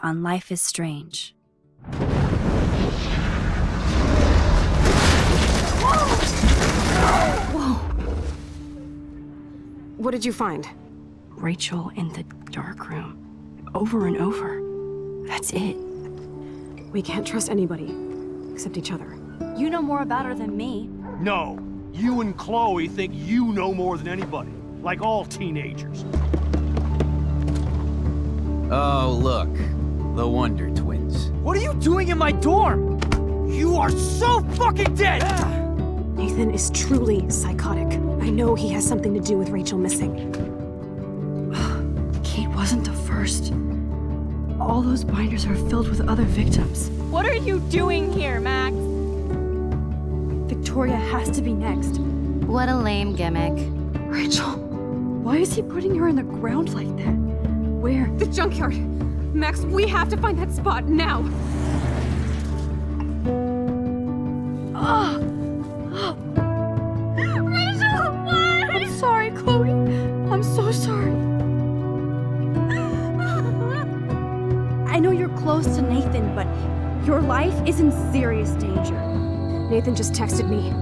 on Life is Strange. Whoa! What did you find? Rachel in the dark room. Over and over. That's it. We can't trust anybody, except each other. You know more about her than me. No. You and Chloe think you know more than anybody. Like all teenagers. Oh, look. The Wonder Twins. What are you doing in my dorm? You are so fucking dead! Nathan is truly psychotic. I know he has something to do with Rachel missing. Kate wasn't the first. All those binders are filled with other victims. What are you doing here, Max? Victoria has to be next. What a lame gimmick. Rachel, why is he putting her in the ground like that? Where? The junkyard! Max, we have to find that spot now! Rachel, why? I'm sorry, Chloe. I'm so sorry. I know you're close to Nathan, but your life is in serious danger. Nathan just texted me.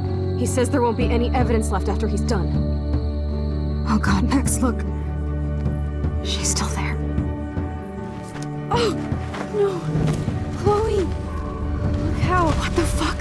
He says there won't be any evidence left after he's done. Oh God, Max, look. She's still there. Oh, no. Chloe. Look how. What the fuck?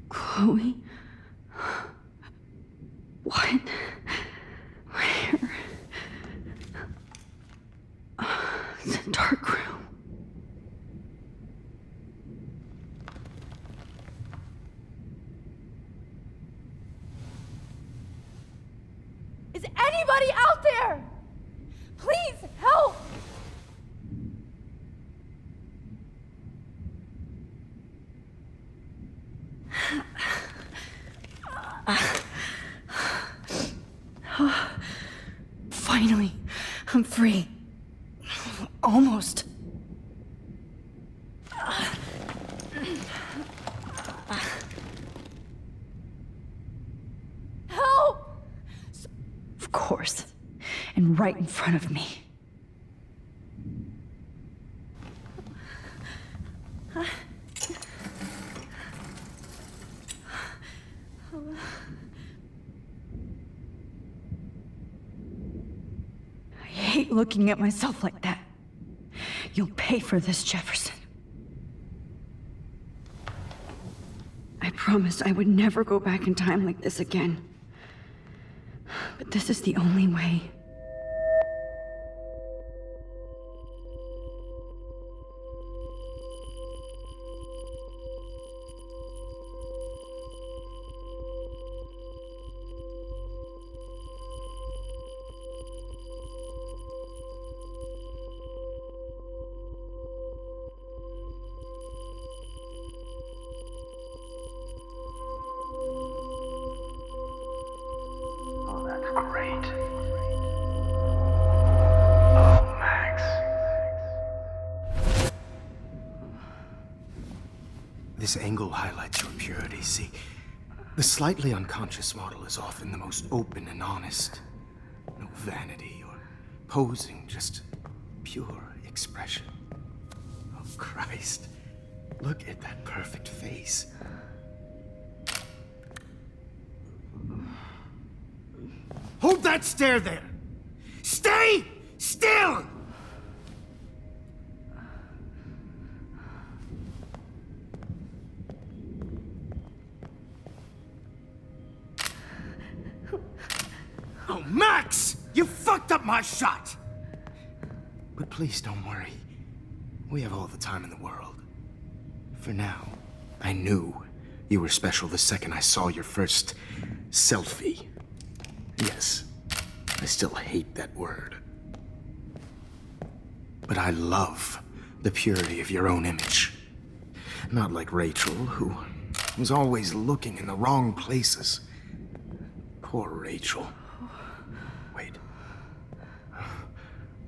Chloe? What? Where? The dark room. Is anybody out there? Please help! Finally, I'm free. Almost. Help! Of course. And right in front of me. hate looking at myself like that. You'll pay for this, Jefferson. I promised I would never go back in time like this again. But this is the only way. Great. Oh, Max. This angle highlights your purity, see? The slightly unconscious model is often the most open and honest. No vanity or posing, just pure expression. Oh, Christ. Look at that perfect face. Hold that stare there! Stay still! Oh, Max! You fucked up my shot! But please don't worry. We have all the time in the world. For now, I knew you were special the second I saw your first selfie. Yes, I still hate that word. But I love the purity of your own image. Not like Rachel, who was always looking in the wrong places. Poor Rachel. Wait.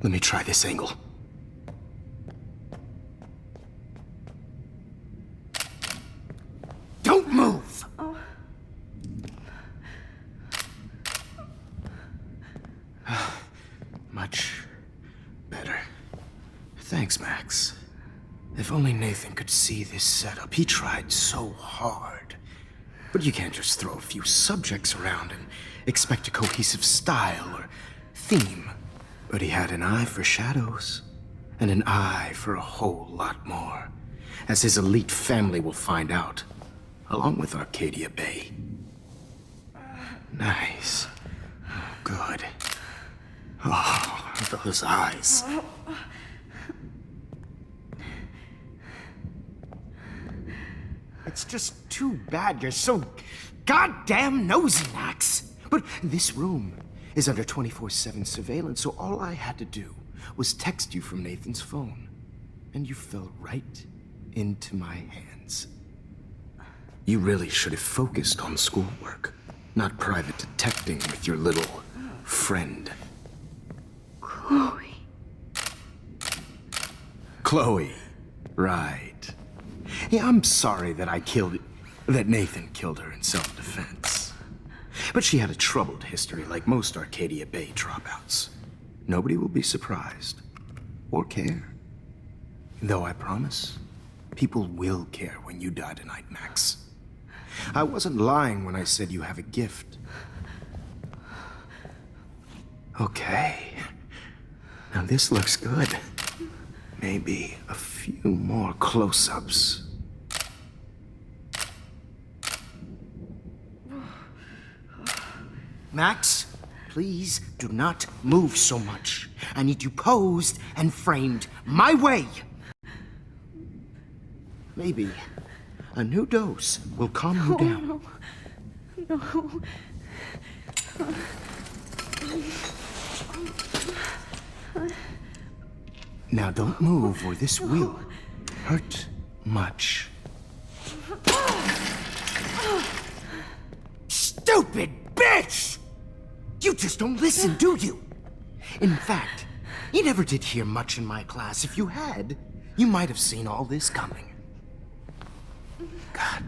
Let me try this angle. Don't move! Much better. Thanks, Max. If only Nathan could see this setup. He tried so hard. But you can't just throw a few subjects around and expect a cohesive style or theme. But he had an eye for shadows, and an eye for a whole lot more, as his elite family will find out, along with Arcadia Bay. Nice. Good. Oh, those eyes. It's just too bad you're so goddamn nosy, Max. But this room is under 24/7 surveillance, so all I had to do was text you from Nathan's phone. And you fell right into my hands. You really should have focused on schoolwork, not private detecting with your little friend. Chloe. Right. Yeah, I'm sorry that Nathan killed her in self-defense. But she had a troubled history like most Arcadia Bay dropouts. Nobody will be surprised. Or care. Though I promise, people will care when you die tonight, Max. I wasn't lying when I said you have a gift. Okay. Now this looks good. Maybe a few more close-ups. Max, please do not move so much. I need you posed and framed my way. Maybe a new dose will calm you down. No. Now don't move or this will hurt much. Stupid bitch! You just don't listen, do you? In fact, you never did hear much in my class. If you had, you might have seen all this coming. God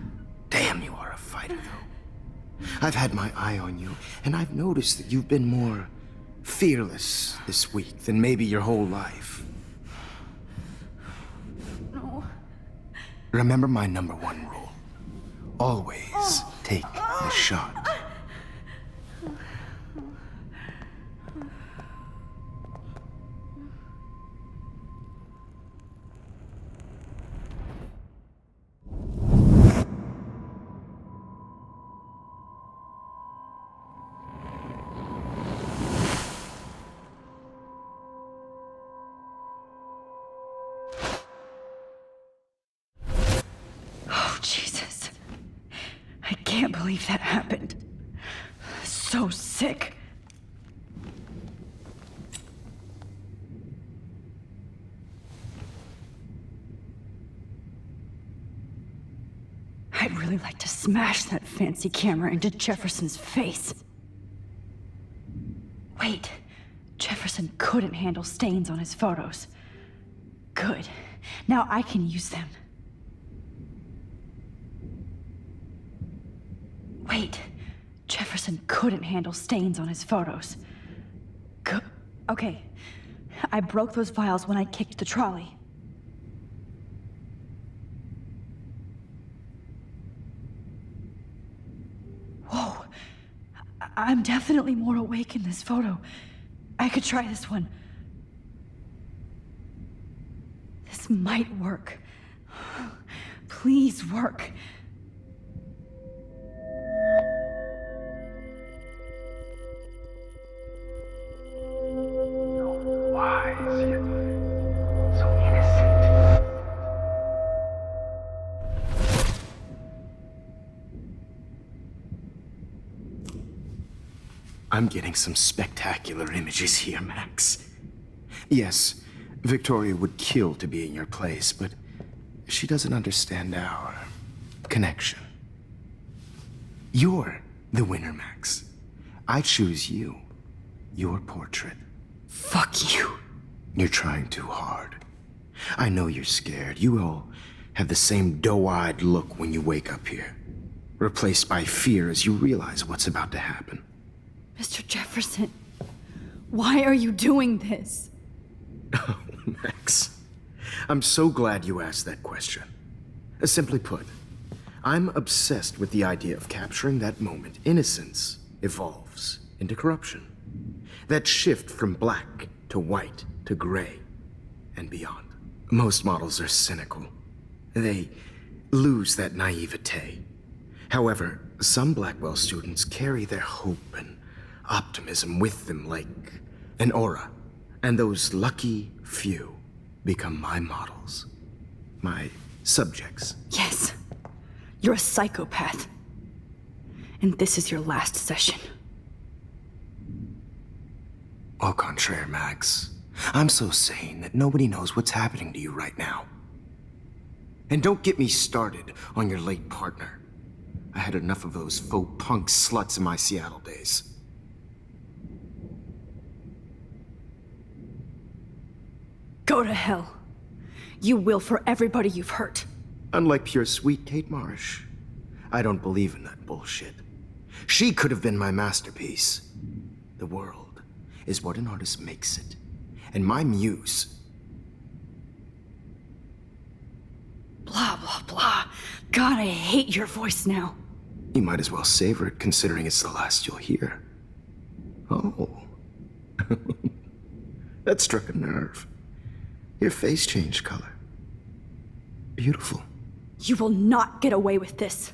damn, you are a fighter, though. I've had my eye on you, and I've noticed that you've been more fearless this week than maybe your whole life. No. Remember my #1 rule. Always take the shot. I can't believe that happened. So sick. I'd really like to smash that fancy camera into Jefferson's face. Wait, Jefferson couldn't handle stains on his photos. Good. Now I can use them. Wait, Jefferson couldn't handle stains on his photos. Good. Okay, I broke those vials when I kicked the trolley. Whoa, I'm definitely more awake in this photo. I could try this one. This might work. Please work. So wise, yet so innocent. I'm getting some spectacular images here, Max. Yes, Victoria would kill to be in your place, but she doesn't understand our connection. You're the winner, Max. I choose you. Your portrait. Fuck you. You're trying too hard. I know you're scared. You all have the same doe-eyed look when you wake up here, replaced by fear as you realize what's about to happen. Mr. Jefferson, why are you doing this? Oh, Max. I'm so glad you asked that question. Simply put, I'm obsessed with the idea of capturing that moment innocence evolves into corruption. That shift from black to white to gray and beyond. Most models are cynical. They lose that naivete. However, some Blackwell students carry their hope and optimism with them like an aura. And those lucky few become my models. My subjects. Yes, you're a psychopath. And this is your last session. Au contraire, Max. I'm so sane that nobody knows what's happening to you right now. And don't get me started on your late partner. I had enough of those faux punk sluts in my Seattle days. Go to hell. You will for everybody you've hurt. Unlike pure sweet Kate Marsh, I don't believe in that bullshit. She could have been my masterpiece. The world is what an artist makes it. And my muse... Blah, blah, blah. God, I hate your voice now. You might as well savor it, considering it's the last you'll hear. Oh. That struck a nerve. Your face changed color. Beautiful. You will not get away with this.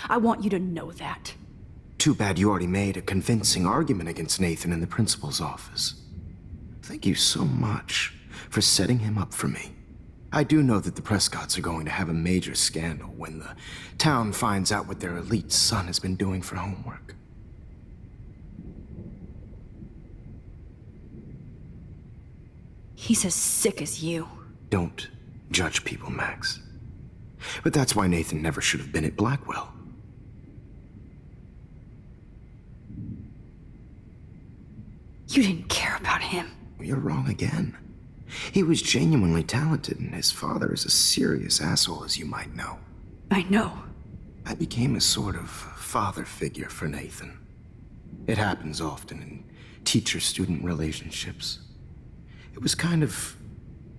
I want you to know that. Too bad you already made a convincing argument against Nathan in the principal's office. Thank you so much for setting him up for me. I do know that the Prescotts are going to have a major scandal when the town finds out what their elite son has been doing for homework. He's as sick as you. Don't judge people, Max. But that's why Nathan never should have been at Blackwell. You didn't care about him. You're wrong again. He was genuinely talented, and his father is a serious asshole, as you might know. I know. I became a sort of father figure for Nathan. It happens often in teacher-student relationships. It was kind of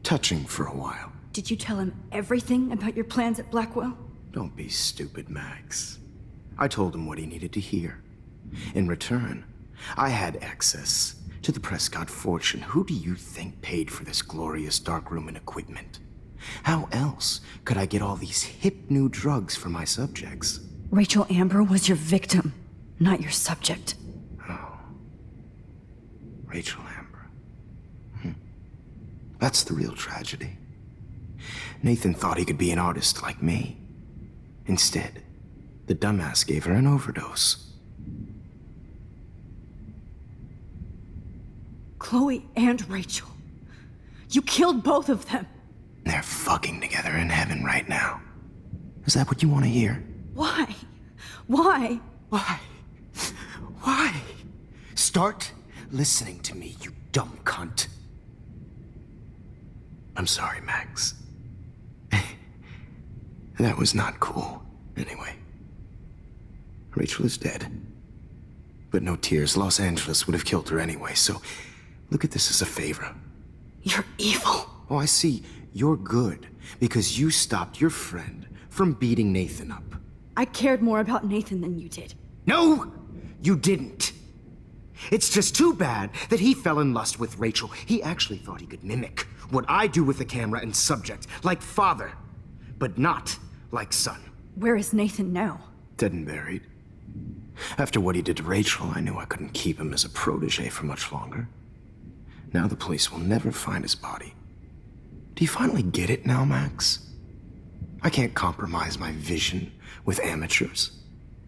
touching for a while. Did you tell him everything about your plans at Blackwell? Don't be stupid, Max. I told him what he needed to hear. In return, I had access to the Prescott fortune. Who do you think paid for this glorious darkroom and equipment? How else could I get all these hip new drugs for my subjects? Rachel Amber was your victim, not your subject. Oh. Rachel Amber. That's the real tragedy. Nathan thought he could be an artist like me. Instead, The dumbass gave her an overdose. Chloe and Rachel. You killed both of them. They're fucking together in heaven right now. Is that what you want to hear? Why? Why? Why? Why? Start listening to me, you dumb cunt. I'm sorry, Max. That was not cool. Anyway. Rachel is dead. But no tears. Los Angeles would have killed her anyway, so look at this as a favor. You're evil. Oh, I see. You're good because you stopped your friend from beating Nathan up. I cared more about Nathan than you did. No, you didn't. It's just too bad that he fell in lust with Rachel. He actually thought he could mimic what I do with the camera and subject, like father, but not like son. Where is Nathan now? Dead and buried. After what he did to Rachel, I knew I couldn't keep him as a protege for much longer. Now the police will never find his body. Do you finally get it now, Max? I can't compromise my vision with amateurs.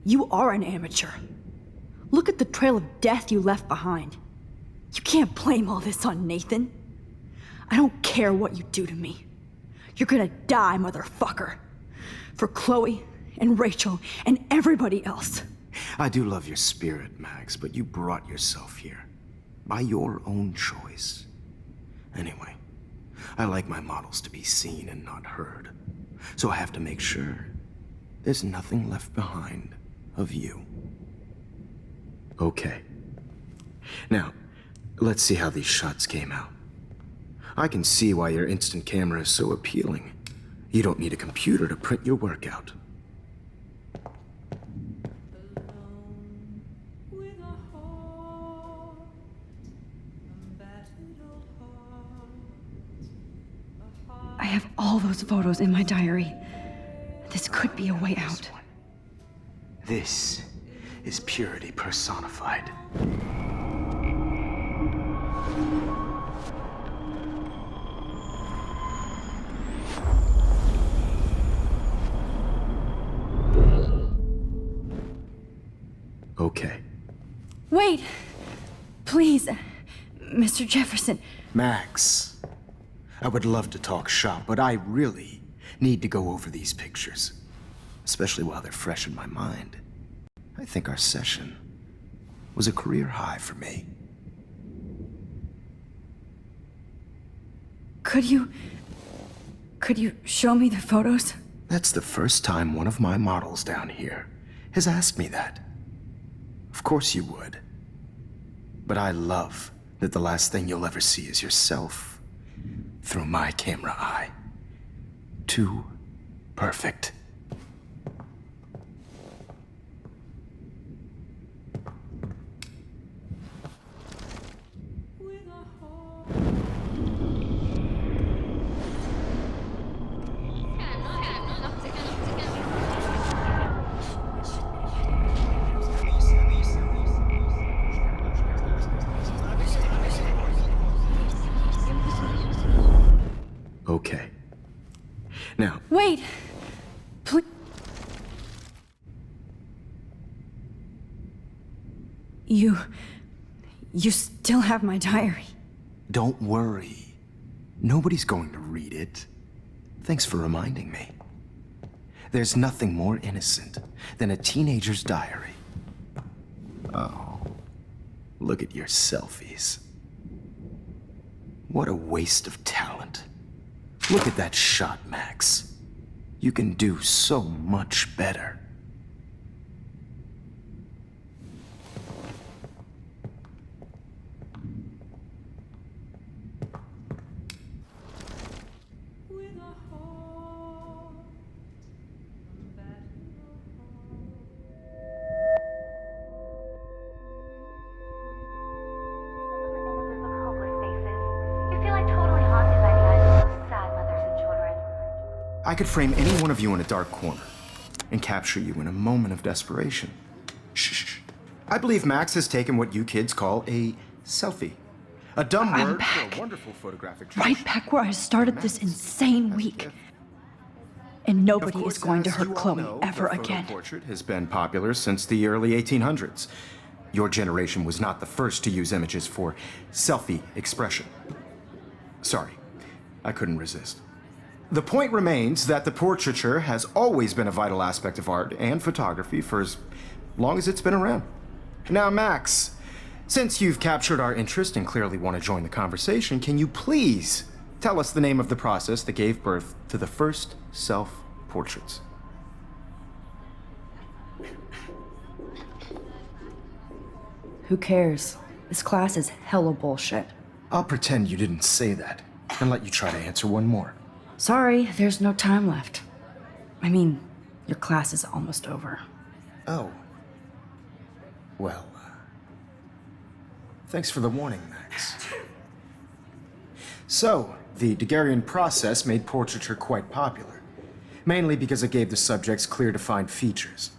You are an amateur. Look at the trail of death you left behind. You can't blame all this on Nathan. I don't care what you do to me. You're gonna die, motherfucker. For Chloe and Rachel and everybody else. I do love your spirit, Max, but you brought yourself here. By your own choice. Anyway, I like my models to be seen and not heard. So I have to make sure there's nothing left behind of you. Okay. Now, let's see how these shots came out. I can see why your instant camera is so appealing. You don't need a computer to print your work out. I have all those photos in my diary. This could be a way out. This is purity personified. Okay. Wait! Please, Mr. Jefferson. Max, I would love to talk shop, but I really need to go over these pictures. Especially while they're fresh in my mind. I think our session was a career high for me. Could you show me the photos? That's the first time one of my models down here has asked me that. Of course you would. But I love that the last thing you'll ever see is yourself through my camera eye. Too perfect. Okay. Now... Wait! Please. You still have my diary. Don't worry. Nobody's going to read it. Thanks for reminding me. There's nothing more innocent than a teenager's diary. Oh, look at your selfies. What a waste of talent. Look at that shot, Max. You can do so much better. I could frame any one of you in a dark corner and capture you in a moment of desperation. Shh. I believe Max has taken what you kids call a selfie. A dumb word for a wonderful photographic Right back where I started this insane week. And nobody Of course, is going to as hurt you all Chloe know, ever the photo again. portrait has been popular since the early 1800s. Your generation was not the first to use images for selfie expression. Sorry, I couldn't resist. The point remains that the portraiture has always been a vital aspect of art and photography for as long as it's been around. Now, Max, since you've captured our interest and clearly want to join the conversation, can you please tell us the name of the process that gave birth to the first self-portraits? Who cares? This class is hella bullshit. I'll pretend you didn't say that and let you try to answer one more. Sorry, there's no time left. I mean, your class is almost over. Oh. Well, thanks for the warning, Max. So, the Daguerrean process made portraiture quite popular, mainly because it gave the subjects clear defined features.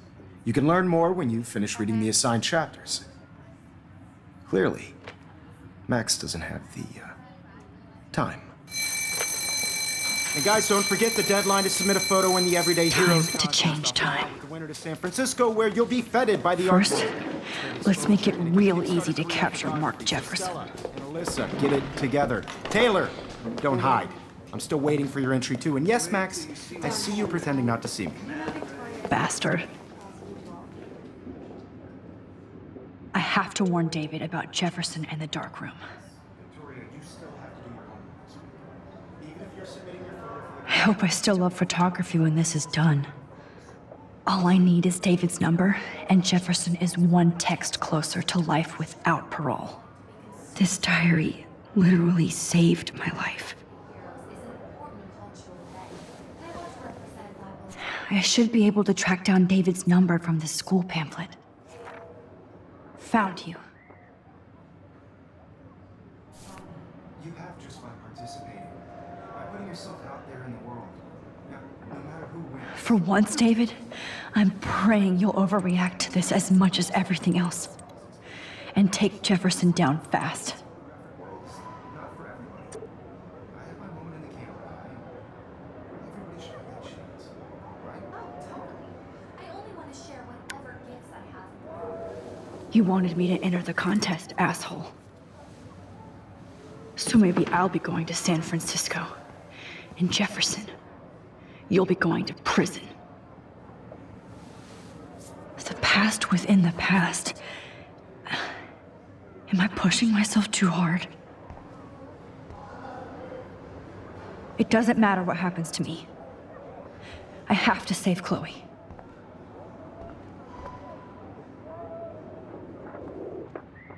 You can learn more when you finish reading the assigned chapters. Clearly, Max doesn't have the time. And guys, don't forget the deadline to submit a photo in the Everyday Heroes Time to change time. The winner to San Francisco, where you'll be feted by the First, let's make it real easy to capture Mark Jefferson. And Alyssa, get it together. Taylor, don't hide. I'm still waiting for your entry too. And yes, Max, I see you pretending not to see me. Bastard. I have to warn David about Jefferson and the dark room. I hope I still love photography when this is done. All I need is David's number, and Jefferson is one text closer to life without parole. This diary literally saved my life. I should be able to track down David's number from the school pamphlet. Found you. You have just by participating, by putting yourself out there in the world. No matter who wins. For once, David, I'm praying you'll overreact to this as much as everything else. And take Jefferson down fast. Not for everyone. I have my moment in the camera eye. Everybody should have that chance, right? I only want to share whatever gifts I have. You wanted me to enter the contest, asshole. So maybe I'll be going to San Francisco. And Jefferson, you'll be going to prison. The past within the past. Am I pushing myself too hard? It doesn't matter what happens to me. I have to save Chloe.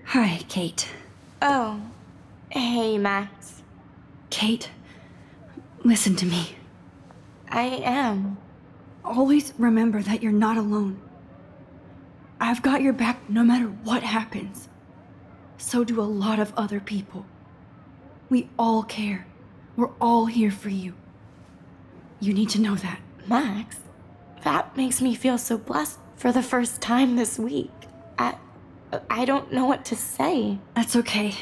Hi, Kate. Oh, hey, Max. Kate, listen to me. I am. Always remember that you're not alone. I've got your back no matter what happens. So do a lot of other people. We all care. We're all here for you. You need to know that. Max, that makes me feel so blessed for the first time this week. I don't know what to say. That's okay.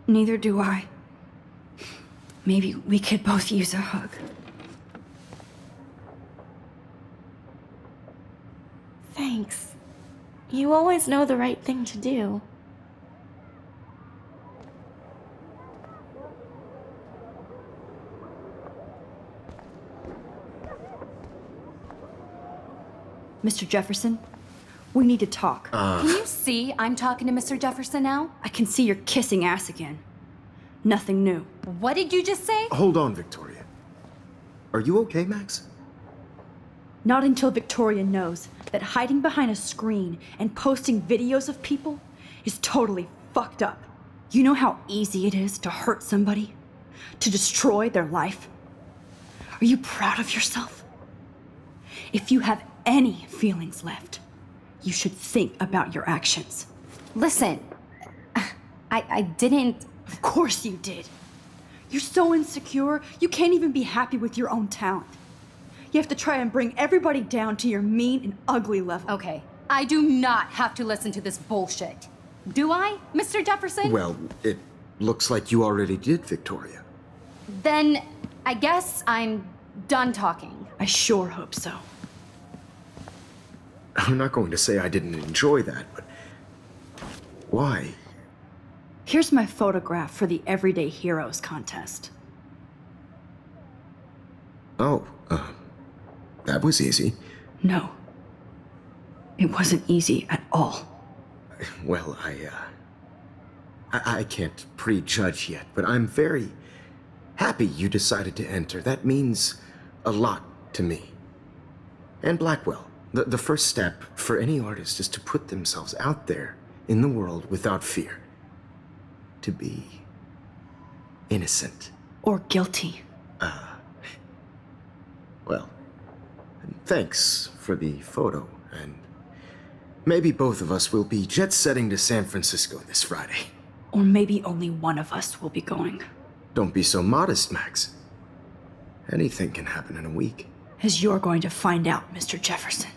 Neither do I. Maybe we could both use a hug. Thanks. You always know the right thing to do. Mr. Jefferson, we need to talk. Can you see I'm talking to Mr. Jefferson now? I can see you're kissing ass again. Nothing new. What did you just say? Hold on, Victoria. Are you okay, Max? Not until Victoria knows that hiding behind a screen and posting videos of people is totally fucked up. You know how easy it is to hurt somebody? To destroy their life? Are you proud of yourself? If you have any feelings left, you should think about your actions. Listen, I didn't... Of course you did. You're so insecure, you can't even be happy with your own talent. You have to try and bring everybody down to your mean and ugly level. Okay, I do not have to listen to this bullshit. Do I, Mr. Jefferson? Well, it looks like you already did, Victoria. Then I guess I'm done talking. I I sure hope so. I'm not going to say I didn't enjoy that, but... why? Here's my photograph for the Everyday Heroes contest. Oh, that was easy. No. It wasn't easy at all. Well, I can't prejudge yet, but I'm very happy you decided to enter. That means a lot to me. And Blackwell. The first step for any artist is to put themselves out there in the world without fear. To be innocent. Or guilty. Well, thanks for the photo, and maybe both of us will be jet-setting to San Francisco this Friday. Or maybe only one of us will be going. Don't be so modest, Max. Anything can happen in a week. As you're going to find out, Mr. Jefferson.